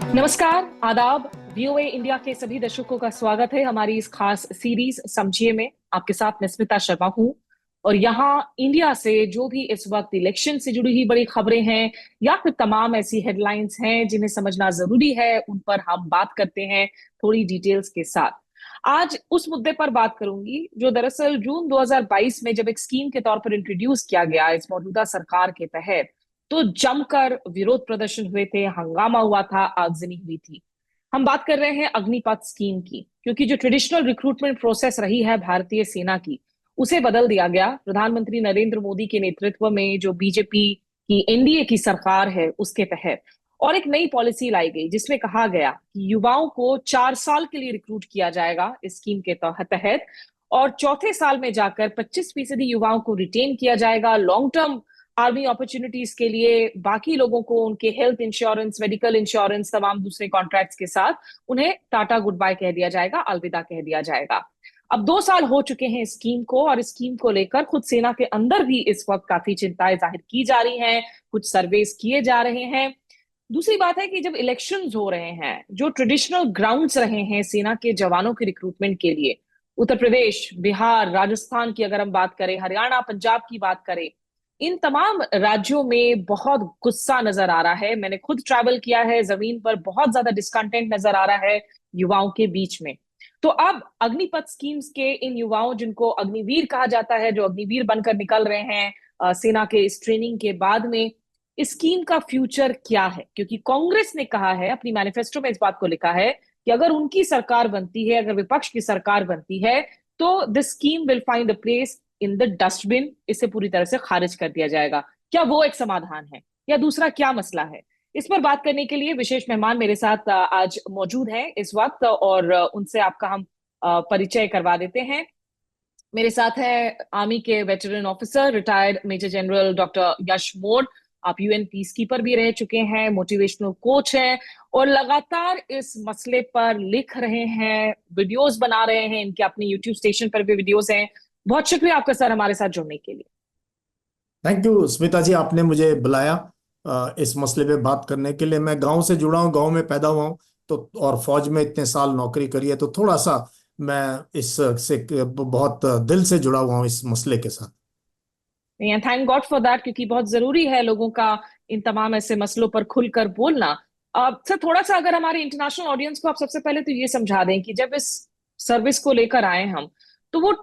नमस्कार, आदाब। VOA India के सभी दर्शकों का स्वागत है हमारी इस खास सीरीज समझिए में। आपके साथ मैं स्मिता शर्मा हूं और यहाँ इंडिया से जो भी इस वक्त इलेक्शन से जुड़ी हुई बड़ी खबरें हैं या फिर तमाम ऐसी हेडलाइंस हैं जिन्हें समझना जरूरी है, उन पर हम बात करते हैं थोड़ी डिटेल्स के साथ। आज उस मुद्दे पर बात करूंगी जो दरअसल जून 2022 में जब एक स्कीम के तौर पर इंट्रोड्यूस किया गया इस मौजूदा सरकार के तहत, तो जमकर विरोध प्रदर्शन हुए थे, हंगामा हुआ था, आगजनी हुई थी। हम बात कर रहे हैं अग्निपथ स्कीम की, क्योंकि जो ट्रेडिशनल रिक्रूटमेंट प्रोसेस रही है भारतीय सेना की, उसे बदल दिया गया। प्रधानमंत्री नरेंद्र मोदी के नेतृत्व में जो बीजेपी की एनडीए की सरकार है उसके तहत और एक नई पॉलिसी लाई गई जिसमें कहा गया कि युवाओं को 4 साल के लिए रिक्रूट किया जाएगा इस स्कीम के तहत, और चौथे साल में जाकर 25% युवाओं को रिटेन किया जाएगा लॉन्ग टर्म आर्मी अपॉर्चुनिटीज के लिए। बाकी लोगों को उनके हेल्थ इंश्योरेंस, मेडिकल इंश्योरेंस, तमाम दूसरे कॉन्ट्रैक्ट्स के साथ उन्हें टाटा गुड बाय कह दिया जाएगा, अलविदा कह दिया जाएगा। अब 2 साल हो चुके हैं इस स्कीम को, और इस स्कीम को लेकर खुद सेना के अंदर भी इस वक्त काफी चिंताएं जाहिर की जा रही हैं, कुछ सर्वेस किए जा रहे हैं। दूसरी बात है कि जब इलेक्शंस हो रहे हैं, जो ट्रेडिशनल ग्राउंड्स रहे हैं सेना के जवानों के रिक्रूटमेंट के लिए, उत्तर प्रदेश, बिहार, राजस्थान की अगर हम बात करें, हरियाणा, पंजाब की बात करें, इन तमाम राज्यों में बहुत गुस्सा नजर आ रहा है। मैंने खुद ट्रैवल किया है, जमीन पर बहुत ज्यादा डिस्कंटेंट नजर आ रहा है युवाओं के बीच में। तो अब अग्निपथ स्कीम्स के इन युवाओं, जिनको अग्निवीर कहा जाता है, जो अग्निवीर बनकर निकल रहे हैं सेना के इस ट्रेनिंग के बाद में, इस स्कीम का फ्यूचर क्या है? क्योंकि कांग्रेस ने कहा है, अपनी मैनिफेस्टो में इस बात को लिखा है कि अगर उनकी सरकार बनती है, अगर विपक्ष की सरकार बनती है, तो this scheme will find a place in the dustbin. इसे पूरी तरह से खारिज कर दिया जाएगा। क्या वो एक समाधान है या दूसरा क्या मसला है? इस पर बात करने के लिए विशेष मेहमान मेरे साथ आज मौजूद हैं इस वक्त, और उनसे आपका हम परिचय करवा देते हैं। मेरे साथ है आर्मी के veteran officer, retired major general doctor Yash Mor. आप यूएन पीस कीपर भी रह चुके हैं, मोटिवेशनल कोच हैं और लगातार इस मसले पर लिख रहे हैं, वीडियोस बना रहे हैं, इनके अपने यूट्यूब स्टेशन पर भी वीडियोस हैं। बहुत शुक्रिया आपका सर हमारे साथ जुड़ने के लिए। थैंक यू स्मिता जी, आपने मुझे बुलाया इस मसले पे बात करने के लिए। मैं गांव से जुड़ा हूँ, गांव में पैदा हुआ हूँ, तो और फौज में इतने साल नौकरी करी है, तो थोड़ा सा मैं इस से बहुत दिल से जुड़ा हुआ हूँ इस मसले के साथ। थैंक गॉड फॉर दैट, क्योंकि बहुत जरूरी है लोगों का इन तमाम ऐसे मसलों पर खुलकर बोलना। सर, थोड़ा सा अगर हमारे इंटरनेशनल ऑडियंस को आप सबसे पहले तो ये समझा दें कि जब इस सर्विस को लेकर आए हम, तो वो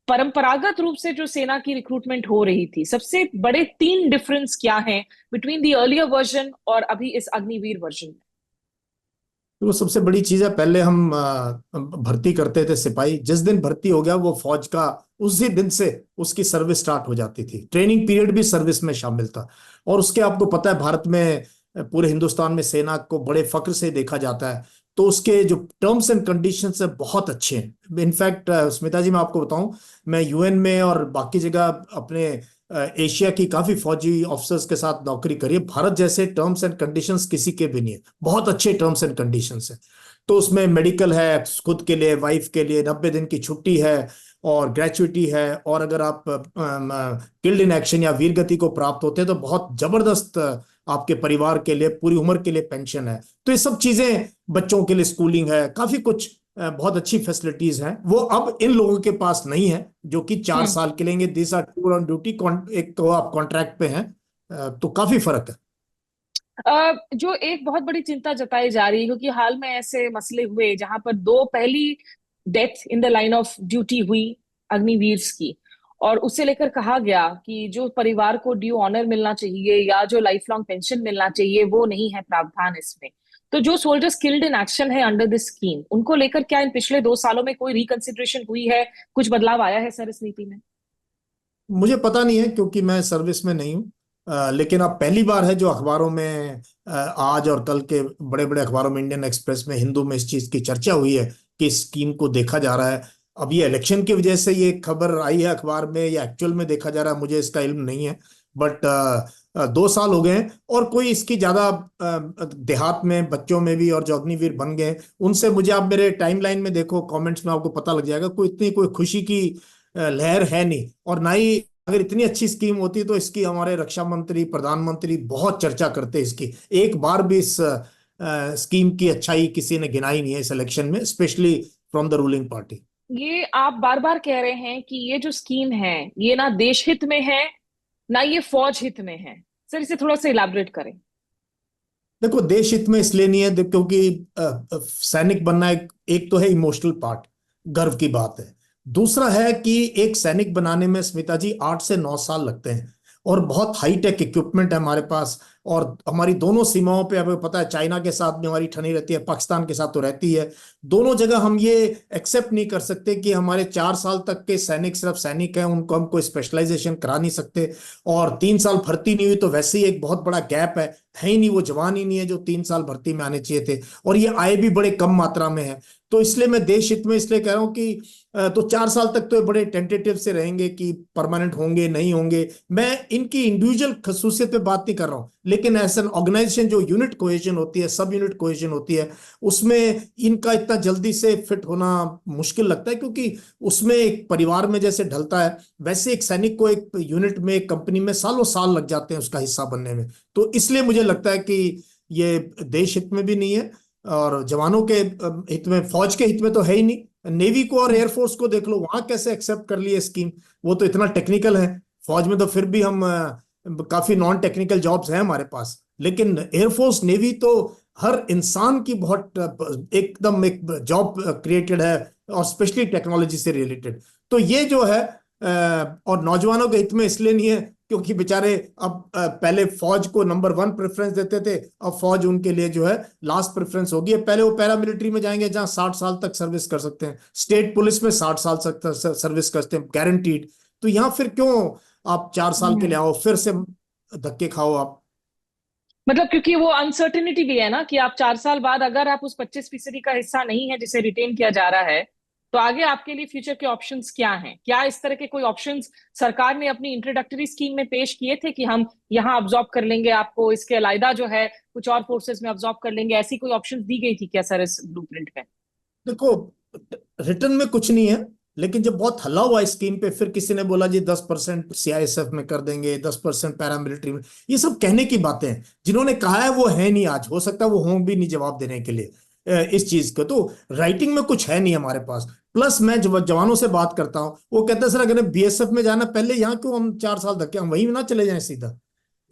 परंपरागत रूप से जो सेना की रिक्रूटमेंट हो रही थी, सबसे बड़े 3 डिफरेंस क्या हैं बिटवीन द अर्लियर वर्जन और अभी इस अग्निवीर वर्जन में? तो वो सबसे बड़ी चीज है, पहले हम भर्ती करते थे सिपाही, जिस दिन भर्ती हो गया वो फौज का, उसी दिन से उसकी सर्विस स्टार्ट हो जाती थी। ट्रेनिंग पीरियड भी सर्विस में शामिल था। और उसके आपको पता है, भारत में पूरे हिंदुस्तान में सेना को बड़े फक्र से देखा जाता है। तो उसके जो टर्म्स एंड कंडीशंस है बहुत अच्छे हैं। इनफैक्ट स्मिता जी, मैं आपको बताऊं, मैं यूएन में और बाकी जगह अपने एशिया की काफी फौजी ऑफिसर्स के साथ नौकरी करी है। भारत जैसे टर्म्स एंड कंडीशंस किसी के भी नहीं है, बहुत अच्छे टर्म्स एंड कंडीशंस है। तो उसमें मेडिकल है खुद के लिए, वाइफ के लिए 90 दिन की छुट्टी है, और ग्रेचुइटी है। और अगर आप किल्ड इन एक्शन या वीर गति को प्राप्त होते हैं तो बहुत जबरदस्त आपके परिवार के लिए पूरी उम्र के लिए पेंशन है। तो ये सब चीजें, बच्चों के लिए स्कूलिंग है, काफी कुछ बहुत अच्छी फैसिलिटीज हैं। वो अब इन लोगों के पास नहीं है जो कि 4 साल के लेंगे। This are tour on duty, एक तो आप कॉन्ट्रैक्ट पे हैं। तो काफी फर्क है। जो एक बहुत बड़ी चिंता जताई जा रही है, क्योंकि हाल में ऐसे मसले हुए जहां पर दो पहली death in the line of duty हुई अग्निवीर्स की, और उससे लेकर कहा गया कि जो परिवार को ड्यू ऑनर मिलना चाहिए या जो लाइफ लॉन्ग पेंशन मिलना चाहिए, वो नहीं है प्रावधान इसमें। तो जो सोल्जर्स किल्ड इन एक्शन है अंडर दिस स्कीम, उनको लेकर क्या इन पिछले 2 सालों में कोई रिकंसिडरेशन हुई है? कुछ बदलाव आया है सर इस नीति में? मुझे पता नहीं है क्योंकि मैं सर्विस में नहीं हूँ। लेकिन अब पहली बार है जो अखबारों में आज और कल के बड़े बड़े अखबारों में, इंडियन एक्सप्रेस में, हिंदू में इस चीज की चर्चा हुई है कि इस स्कीम को देखा जा रहा है। अब ये इलेक्शन की वजह से ये खबर आई है अखबार में या एक्चुअल में देखा जा रहा है, मुझे इसका इल्म नहीं है। बट 2 साल हो गए हैं और कोई इसकी ज्यादा देहात में बच्चों में भी, और जो अग्निवीर बन गए उनसे, मुझे आप मेरे टाइमलाइन में देखो, कमेंट्स में आपको पता लग जाएगा, कोई इतनी कोई खुशी की लहर है नहीं। और ना ही, अगर इतनी अच्छी स्कीम होती तो इसकी हमारे रक्षा मंत्री, प्रधानमंत्री बहुत चर्चा करते इसकी। एक बार भी इस स्कीम की अच्छाई किसी ने गिनाई नहीं है इस इलेक्शन में, specially from the ruling party. ये आप बार बार कह रहे हैं कि ये जो स्कीम है ये ना देश हित में है ना ये फौज हित में है। सर इसे थोड़ा सा इलाबरेट करें। देखो, देश हित में इसलिए नहीं है क्योंकि सैनिक बनना एक तो है इमोशनल पार्ट, गर्व की बात है। दूसरा है कि एक सैनिक बनाने में स्मिता जी 8 से 9 साल लगते हैं, और बहुत हाई टेक इक्विपमेंट है हमारे पास। और हमारी दोनों सीमाओं पे, हमें पता है चाइना के साथ भी हमारी ठनी रहती है, पाकिस्तान के साथ तो रहती है। दोनों जगह हम ये एक्सेप्ट नहीं कर सकते कि हमारे 4 साल तक के सैनिक सिर्फ सैनिक हैं, उनको हम कोई स्पेशलाइजेशन करा नहीं सकते। और 3 साल भर्ती नहीं हुई तो वैसे ही एक बहुत बड़ा गैप है ही नहीं, वो जवान ही नहीं है जो 3 साल भर्ती में आने चाहिए थे, और ये आए भी बड़े कम मात्रा में है। तो इसलिए मैं देश हित में इसलिए कह रहा हूं कि तो 4 साल तक तो ये बड़े टेंटेटिव से रहेंगे कि परमानेंट होंगे नहीं होंगे। मैं इनकी इंडिविजुअल खसूसियत पे बात नहीं कर रहा हूं, लेकिन एज एन ऑर्गेनाइजेशन जो यूनिट कोहेजन होती है, सब यूनिट कोहेजन होती है, उसमें इनका इतना जल्दी से फिट होना मुश्किल लगता है। क्योंकि उसमें एक परिवार में जैसे ढलता है, वैसे एक सैनिक को एक यूनिट में, एक कंपनी में सालों साल लग जाते हैं उसका हिस्सा बनने में। तो इसलिए मुझे लगता है कि ये देश हित में भी नहीं है, और जवानों के हित में, फौज के हित में तो है ही नहीं। नेवी को और एयरफोर्स को देख लो, वहां कैसे एक्सेप्ट कर लिए स्कीम, वो तो इतना टेक्निकल है। फौज में तो फिर भी हम काफी नॉन टेक्निकल जॉब्स हैं हमारे पास, लेकिन एयरफोर्स नेवी तो हर इंसान की बहुत एकदम एक जॉब क्रिएटेड है, और स्पेशली टेक्नोलॉजी से रिलेटेड। तो ये जो है और नौजवानों के हित में इसलिए नहीं है क्योंकि बेचारे अब पहले फौज को नंबर 1 प्रेफरेंस देते थे, अब फौज उनके लिए जो है लास्ट प्रेफरेंस होगी। पहले वो पैरामिलिट्री में जाएंगे जहां 60 साल तक सर्विस कर सकते हैं, स्टेट पुलिस में 60 साल तक सर्विस करते हैं गारंटीड। तो यहाँ फिर क्यों आप 4 साल के लिए आओ, फिर से धक्के खाओ आप। मतलब क्योंकि वो अनसर्टेनिटी भी है ना कि आप 4 साल बाद अगर आप उस 25% का हिस्सा नहीं है जिसे रिटेन किया जा रहा है तो आगे आपके लिए फ्यूचर के ऑप्शंस क्या हैं? क्या इस तरह के कोई ऑप्शंस सरकार ने अपनी इंट्रोडक्टरी स्कीम में पेश किए थे कि हम यहाँ अब्जॉर्ब कर लेंगे आपको, इसके अलावा जो है कुछ और फोर्सेस में अब्जॉर्ब कर लेंगे, ऐसी कोई ऑप्शंस दी गई थी क्या सर इस ब्लूप्रिंट में? देखो, रिटर्न में कुछ नहीं है, लेकिन जब बहुत हल्ला हुआ इस स्कीम पे, फिर किसी ने बोला जी 10% सीआईएसएफ में कर देंगे, 10% पैरामिलिट्री में। ये सब कहने की बातें हैं, जिन्होंने कहा है वो है नहीं आज, हो सकता है वो हों भी नहीं जवाब देने के लिए इस चीज को। तो राइटिंग में कुछ है नहीं हमारे पास। प्लस मैं जब जवानों से बात करता हूँ, वो कहते हैं सर अगर बीएसएफ में जाना पहले, यहाँ क्यों हम 4 साल धक्के, हम वहीं ना चले जाएं सीधा,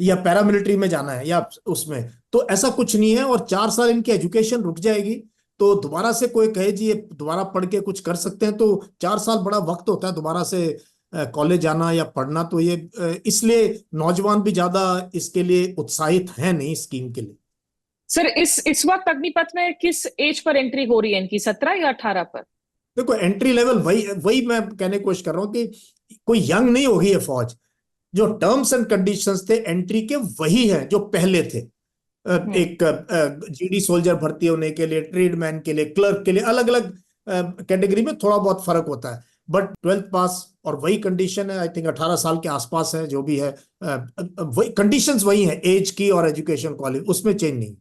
या पैरामिलिट्री में जाना है या उसमें। तो ऐसा कुछ नहीं है, और 4 साल इनकी एजुकेशन रुक जाएगी। तो दोबारा से कोई कहे जी ये दोबारा पढ़ के कुछ कर सकते हैं, तो 4 साल बड़ा वक्त होता है दोबारा से कॉलेज जाना या पढ़ना। तो ये इसलिए नौजवान भी ज्यादा इसके लिए उत्साहित हैं नहीं स्कीम के लिए। सर इस वक्त अग्निपथ में किस एज पर एंट्री हो रही है इनकी, 17 या 18 पर? देखो, एंट्री लेवल वही वही मैं कहने की कोशिश कर रहा हूँ कि कोई यंग नहीं होगी ये फौज। जो टर्म्स एंड कंडीशंस थे एंट्री के, वही है जो पहले थे। एक जीडी सोल्जर भर्ती होने के लिए, ट्रेडमैन के लिए, क्लर्क के लिए, अलग अलग कैटेगरी में थोड़ा बहुत फर्क होता है, बट 12th पास और वही कंडीशन है। आई थिंक 18 साल के आसपास है जो भी है, वही कंडीशंस वही है, एज की और एजुकेशन क्वालिटी, उसमें चेंज नहीं।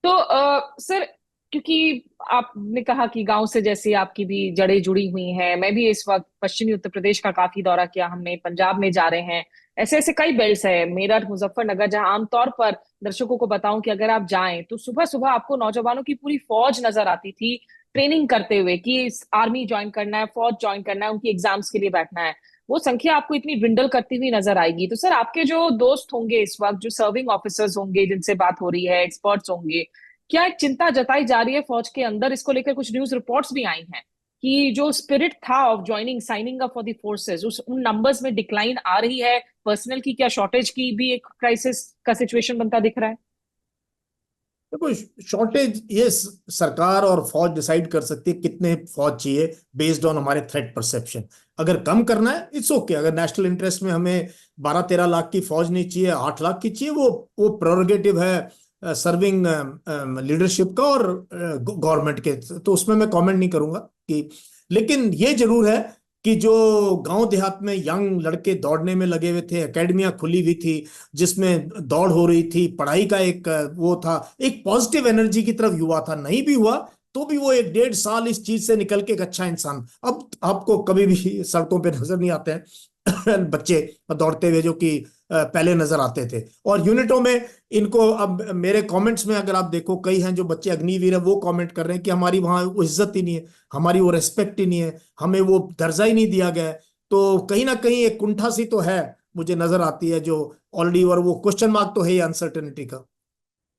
तो सर क्योंकि आपने कहा कि गांव से जैसे आपकी भी जड़ें जुड़ी हुई हैं, मैं भी इस वक्त पश्चिमी उत्तर प्रदेश का काफी दौरा किया हमने, पंजाब में जा रहे हैं। ऐसे ऐसे कई बेल्ट्स है, मेरठ, मुजफ्फरनगर, जहां आमतौर पर दर्शकों को बताऊं कि अगर आप जाएं तो सुबह सुबह आपको नौजवानों की पूरी फौज नजर आती थी ट्रेनिंग करते हुए कि आर्मी ज्वाइन करना है, फौज ज्वाइन करना है, उनकी एग्जाम्स के लिए बैठना है। वो संख्या आपको इतनी ड्विंडल करती हुई नजर आएगी। तो सर आपके जो दोस्त होंगे इस वक्त, जो सर्विंग ऑफिसर्स होंगे जिनसे बात हो रही है, एक्सपर्ट्स होंगे, क्या एक चिंता जताई जा रही है फौज के अंदर? इसको लेकर कुछ न्यूज रिपोर्ट्स भी आई हैं कि जो स्पिरिट था of joining, signing up for the forces, उन नंबर्स में डिक्लाइन आ रही है। पर्सनल की क्या शॉर्टेज की भी एक क्राइसिस का सिचुएशन बनता दिख रहा है? देखो, शॉर्टेज ये सरकार और फौज डिसाइड कर सकती है कितने फौज चाहिए बेस्ड ऑन हमारे थ्रेट परसेप्शन। अगर कम करना है इट्स ओके, अगर नेशनल इंटरेस्ट में हमें 12-13 लाख की फौज नहीं चाहिए, 8 लाख की चाहिए, वो प्रेरोगेटिव है सर्विंग लीडरशिप का और गवर्नमेंट के। तो उसमें मैं कमेंट नहीं करूंगा कि, लेकिन ये जरूर है कि जो गांव देहात में यंग लड़के दौड़ने में लगे हुए थे, एकेडमियां खुली हुई थी जिसमें दौड़ हो रही थी, पढ़ाई का एक वो था, एक पॉजिटिव एनर्जी की तरफ युवा था। नहीं भी हुआ तो भी वो 1-1.5 साल इस चीज से निकल के एक अच्छा इंसान, अब आपको कभी भी सड़कों पे नजर नहीं आते हैं बच्चे दौड़ते हुए जो कि पहले नजर आते थे। और यूनिटों में इनको, अब मेरे कमेंट्स में अगर आप देखो, कई हैं जो बच्चे अग्निवीर है, वो कमेंट कर रहे हैं कि हमारी वहां वो इज्जत ही नहीं है, हमारी वो रेस्पेक्ट ही नहीं है, हमें वो दर्जा ही नहीं दिया गया है। तो कहीं ना कहीं एक कुंठा सी तो है, मुझे नजर आती है जो ऑलरेडी, और वो क्वेश्चन मार्क तो है ही अनसर्टेनिटी का।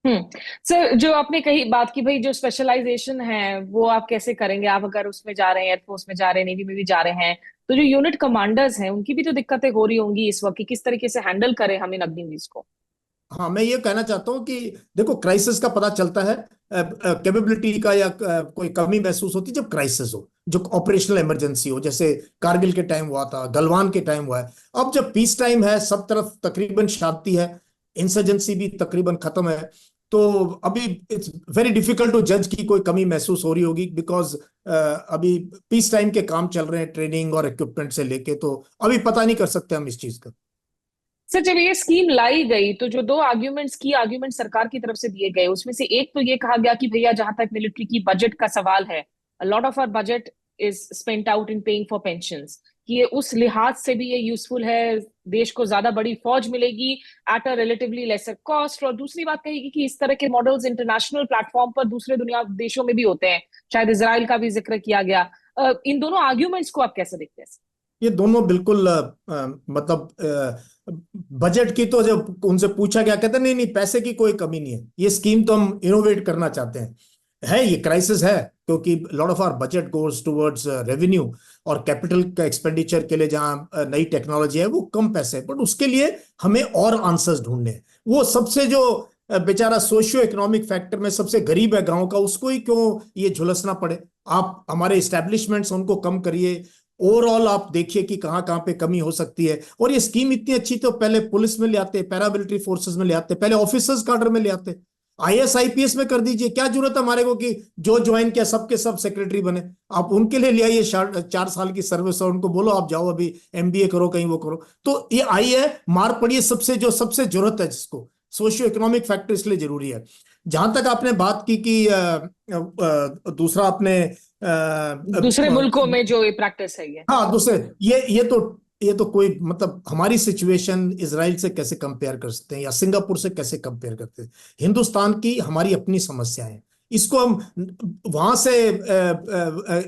सर, जो आपने कही बात की भाई, जो स्पेशलाइजेशन है वो आप कैसे करेंगे? आप अगर उसमें जा रहे हैं, एयरफोर्स में जा रहे हैं, नेवी में भी जा रहे हैं, तो जो यूनिट कमांडर्स हैं उनकी भी तो दिक्कतें हो रही होंगी इस वक्त कि किस तरीके से हैंडल करें हम इन अग्निवीर को। हाँ, मैं ये कहना चाहता हूँ कि देखो, क्राइसिस का पता चलता है, कैपेबिलिटी का या कोई कमी महसूस होती है जब क्राइसिस हो, जो ऑपरेशनल इमरजेंसी हो, जैसे कारगिल के टाइम हुआ था, गलवान के टाइम हुआ है। अब जब पीस टाइम है, सब तरफ तकरीबन शांति है, इंसर्जेंसी भी तकरीबन खत्म है, तो अभी इट्स वेरी डिफिकल्ट टू जज की कोई कमी महसूस हो रही होगी, बिकॉज अभी पीस टाइम के काम चल रहे हैं, ट्रेनिंग और इक्विपमेंट से लेके, तो अभी पता नहीं कर सकते हम इस चीज का। सर, जब ये स्कीम लाई गई तो जो दो आर्ग्यूमेंट सरकार की तरफ से दिए गए, उसमें से एक तो ये कहा गया कि भैया जहां तक मिलिट्री की बजट का सवाल है, lot of our budget is spent out in paying for pensions, कि ये उस लिहाज से भी ये यूजफुल है, देश को ज्यादा बड़ी फौज मिलेगी at a relatively laser cost. और दूसरी बात कहेगी कि इस तरह के मॉडल्स इंटरनेशनल प्लेटफॉर्म पर दूसरे दुनिया देशों में भी होते हैं, शायद इसराइल का भी जिक्र किया गया। इन दोनों आर्ग्यूमेंट्स को आप कैसे देखते हैं? ये दोनों बिल्कुल मतलब बजट की तो जब उनसे पूछा गया, कहते नहीं नहीं, पैसे की कोई कमी नहीं है, ये स्कीम तो हम इनोवेट करना चाहते हैं। है ये क्राइसिस है, क्योंकि lot of our budget goes towards revenue और कैपिटल का एक्सपेंडिचर के लिए, जहां नई टेक्नोलॉजी है वो कम पैसे है, बट उसके लिए हमें और आंसर्स ढूंढने हैं। वो सबसे जो बेचारा सोशियो इकोनॉमिक फैक्टर में सबसे गरीब है गांव का, उसको ही क्यों ये झुलसना पड़े। आप हमारे इस्टेब्लिशमेंट्स उनको कम करिए, ओवरऑल आप देखिए कि कहाँ कहाँ पे कमी हो सकती है। और ये स्कीम इतनी अच्छी, तो पहले पुलिस में ले आते, पैरामिलिट्री फोर्सेस में ले आते, पहले ऑफिसर्स cadre में ले आते, आईएएस आईपीएस में कर दीजिए। क्या जरूरत है हमारे को कि जो ज्वाइन किया सबके सब सेक्रेटरी बने? आप उनके लिए ले आइए 4 साल की सर्विस, और उनको बोलो आप जाओ अभी एमबीए करो, कहीं वो करो। तो ये आई है, मार पड़ी है सबसे, जो सबसे जरूरत है जिसको, सोशियो इकोनॉमिक फैक्टर इसलिए जरूरी है। जहां तक आपने बात की कि दूसरा आपने दूसरे मुल्कों में जो ये प्रैक्टिस है ये। हाँ, दूसरे, ये तो कोई, मतलब हमारी सिचुएशन इसराइल से कैसे कंपेयर कर सकते हैं, या सिंगापुर से कैसे कंपेयर करते हैं? हिंदुस्तान की हमारी अपनी समस्याएं हैं, इसको हम वहां से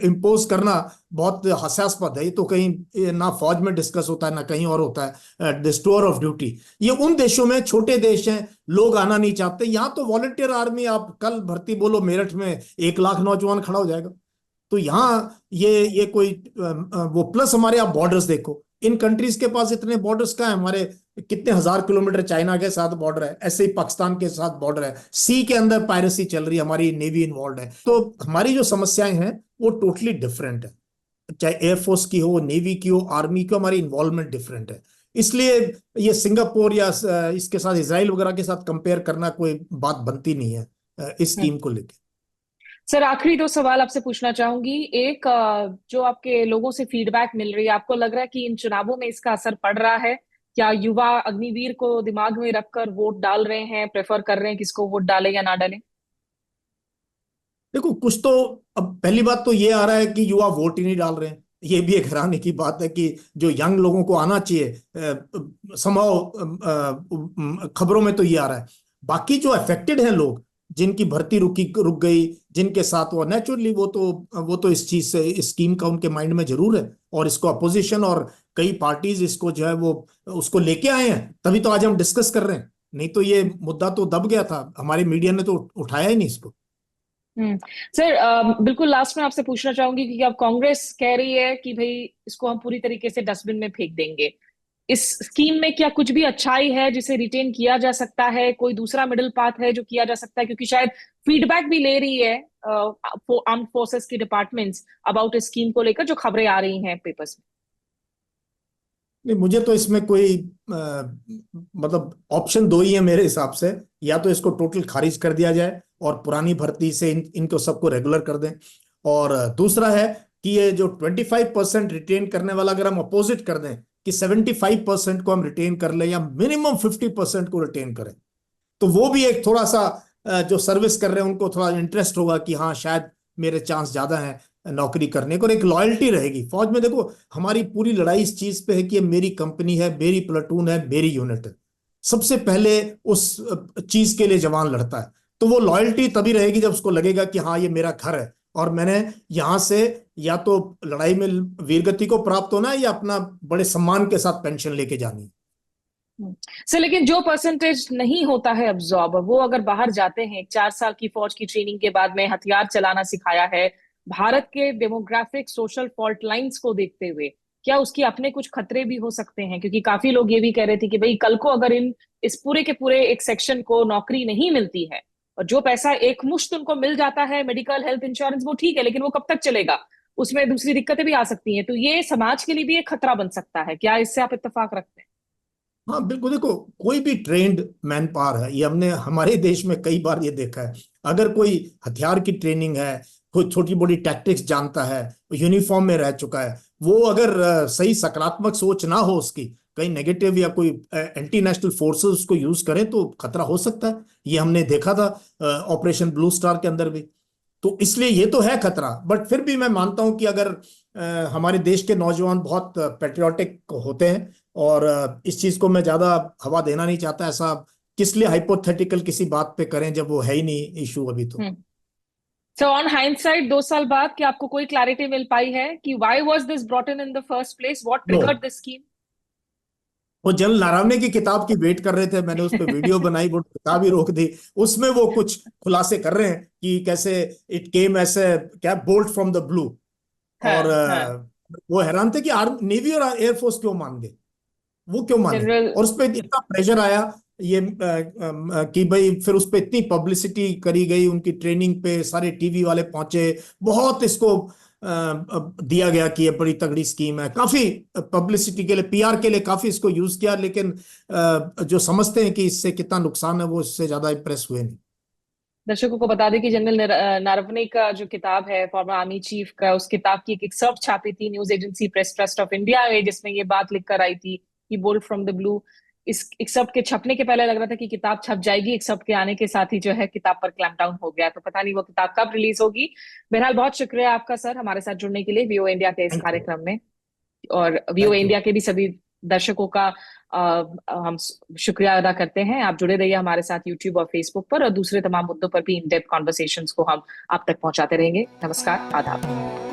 इम्पोज करना बहुत हास्यास्पद है। ये तो कहीं ना फौज में डिस्कस होता है, ना कहीं और होता है, डिस्टोर ऑफ ड्यूटी। ये उन देशों में, छोटे देश हैं, लोग आना नहीं चाहते। यहाँ तो वॉलंटियर आर्मी, आप कल भर्ती बोलो मेरठ में 1 लाख नौजवान खड़ा हो जाएगा। तो यहाँ ये कोई वो प्लस, हमारे आप बॉर्डर्स देखो, इन कंट्रीज के पास इतने बॉर्डर्स का है, हमारे कितने हजार किलोमीटर चाइना के साथ बॉर्डर है, ऐसे ही पाकिस्तान के साथ बॉर्डर है, सी के अंदर पायरेसी चल रही है, हमारी नेवी इन्वॉल्व है। तो हमारी जो समस्याएं हैं वो टोटली डिफरेंट है, चाहे एयरफोर्स की हो, नेवी की हो, आर्मी की हो, हमारी इन्वॉल्वमेंट डिफरेंट है। इसलिए ये सिंगापुर या इसके साथ इसराइल वगैरह के साथ कंपेयर करना कोई बात बनती नहीं है इस स्कीम को लेकर। सर, आखिरी दो सवाल आपसे पूछना चाहूंगी। एक, जो आपके लोगों से फीडबैक मिल रही है, आपको लग रहा है कि इन चुनावों में इसका असर पड़ रहा है? क्या युवा अग्निवीर को दिमाग में रखकर वोट डाल रहे हैं, प्रेफर कर रहे हैं किसको वोट डालें या ना डालें? देखो, कुछ तो, अब पहली बात तो ये आ रहा है कि युवा वोट ही नहीं डाल रहे हैं। ये भी एक हैरानी की बात है कि जो यंग लोगों को आना चाहिए, संभव खबरों में तो ये आ रहा है। बाकी जो अफेक्टेड हैं लोग, जिनकी भर्ती रुक गई, जिनके साथ वो नेचुरली, वो तो इस चीज से, इस स्कीम का उनके माइंड में जरूर है, और इसको अपोजिशन और कई पार्टीज इसको जो है वो उसको लेके आए हैं, तभी तो आज हम डिस्कस कर रहे हैं। नहीं तो ये मुद्दा तो दब गया था, हमारी मीडिया ने तो उठाया ही नहीं इसको। हम्म। सर, बिल्कुल लास्ट में आपसे पूछना चाहूंगी कि अब कांग्रेस कह रही है कि भाई इसको हम पूरी तरीके से डस्टबिन में फेंक देंगे। इस स्कीम में क्या कुछ भी अच्छाई है जिसे रिटेन किया जा सकता है? कोई दूसरा मिडिल पाथ है जो किया जा सकता है? क्योंकि शायद फीडबैक भी ले रही है आर्म्ड फोर्सेस की डिपार्टमेंट्स अबाउट इस स्कीम को लेकर, जो खबरें आ रही हैं पेपर्स में। नहीं, मुझे तो इसमें कोई मतलब ऑप्शन दो ही है मेरे हिसाब से। या तो इसको टोटल खारिज कर दिया जाए और पुरानी भर्ती से इनको सबको रेगुलर कर दें, और दूसरा है कि ये जो 25% रिटेन करने वाला, अगर हम अपोजिट कर दें कि 75% को हम रिटेन कर लें, या मिनिमम 50% को रिटेन करें, तो वो भी एक थोड़ा सा जो सर्विस कर रहे हैं उनको थोड़ा इंटरेस्ट होगा कि हाँ, शायद मेरे चांस ज्यादा हैं। नौकरी करने को, और एक लॉयल्टी रहेगी फौज में। देखो हमारी पूरी लड़ाई इस चीज पे है कि ये मेरी कंपनी है, मेरी प्लेटून है, मेरी यूनिट है। सबसे पहले उस चीज के लिए जवान लड़ता है। तो वो लॉयल्टी तभी रहेगी जब उसको लगेगा कि हाँ ये मेरा घर है और मैंने यहां से या तो लड़ाई में वीरगति को प्राप्त होना है या अपना बड़े सम्मान के साथ पेंशन लेके जानी है। सर लेकिन जो परसेंटेज नहीं होता है अब्सॉर्ब, वो अगर बाहर जाते हैं 4 साल की फौज की ट्रेनिंग के बाद में, हथियार चलाना सिखाया है, भारत के डेमोग्राफिक सोशल फॉल्ट लाइंस को देखते हुए क्या उसकी अपने कुछ खतरे भी हो सकते हैं? क्योंकि काफी लोग ये भी कह रहे थे कि भाई कल को अगर इन इस पूरे के पूरे एक सेक्शन को नौकरी नहीं मिलती है और जो पैसा एक मुश्त उनको मिल जाता है, मेडिकल हेल्थ इंश्योरेंस, वो ठीक है, लेकिन वो कब तक चलेगा? उसमें दूसरी दिक्कतें भी आ सकती हैं, तो ये समाज के लिए भी एक खतरा बन सकता है। क्या इससे आप इत्तेफाक रखते हैं? हाँ बिल्कुल। देखो कोई भी ट्रेंड मैन पावर है, ये हमने हमारे देश में कई बार ये देखा है। अगर कोई हथियार की ट्रेनिंग है, कोई छोटी बड़ी टैक्टिक्स जानता है, यूनिफॉर्म में रह चुका है, वो अगर सही सकारात्मक सोच ना हो उसकी, कहीं नेगेटिव या कोई एंटी नेशनल फोर्सेस उसको यूज करें तो खतरा हो सकता है। ये हमने देखा था ऑपरेशन ब्लू स्टार के अंदर भी। तो इसलिए ये तो है खतरा, बट फिर भी मैं मानता हूं कि अगर हमारे देश के नौजवान बहुत पेट्रियाटिक होते हैं, और इस चीज को मैं ज्यादा हवा देना नहीं चाहता, ऐसा किस लिए हाइपोथेटिकल किसी बात पे करें जब वो है ही नहीं इशू अभी तो। सो ऑन हाइंडसाइट 2 साल बाद क्या आपको कोई क्लैरिटी मिल पाई है कि why was this brought in the first place, what no, triggered this scheme? वो जनरल नारावने की किताब की वेट कर रहे थे, मैंने उस पर वीडियो बनाई, वो किताब ही रोक दी। उसमें वो कुछ खुलासे कर रहे हैं कि कैसे इट केम ऐसे क्या बोल्ट फ्रॉम द ब्लू। और हाँ हाँ। वो हैरान थे कि नेवी और एयरफोर्स क्यों मान गए, वो क्यों माने, जनरल। और उस पर इतना प्रेशर आया ये कि भाई फिर उस पर इतनी पब्लिसिटी करी गई, उनकी ट्रेनिंग पे सारे टीवी वाले पहुंचे, बहुत इसको दिया गया कि ये बड़ी तगड़ी स्कीम है। काफी पब्लिसिटी के लिए, पीआर के लिए काफी इसको यूज किया, लेकिन जो समझते हैं कि इससे कितना नुकसान है वो इससे ज्यादा इंप्रेस हुए नहीं। दर्शकों को बता दें कि जनरल नारवने का जो किताब है, फॉर्मर आर्मी चीफ का, उस किताब की एक एक्सर्प्ट छापी थी news agency press trust of India में, जिसमें ये बात लिखकर आई थी कि बोल्ट फ्रॉम द ब्लू। इस एक्सर्प्ट के छपने के पहले लग रहा था कि किताब छप जाएगी, एक्सर्प्ट के आने के साथ ही जो है किताब पर क्लैंप डाउन हो गया, तो पता नहीं वो किताब कब रिलीज होगी। बहरहाल बहुत शुक्रिया आपका सर हमारे साथ जुड़ने के लिए वीओ इंडिया के इस थैंक यू। कार्यक्रम में। और वीओ थैंक यू। इंडिया के भी सभी दर्शकों का हम शुक्रिया अदा करते हैं। आप जुड़े रहिए हमारे साथ यूट्यूब और फेसबुक पर, और दूसरे तमाम मुद्दों पर भी इन डेप्थ कॉन्वर्सेशंस को हम आप तक पहुंचाते रहेंगे। नमस्कार, आदाब।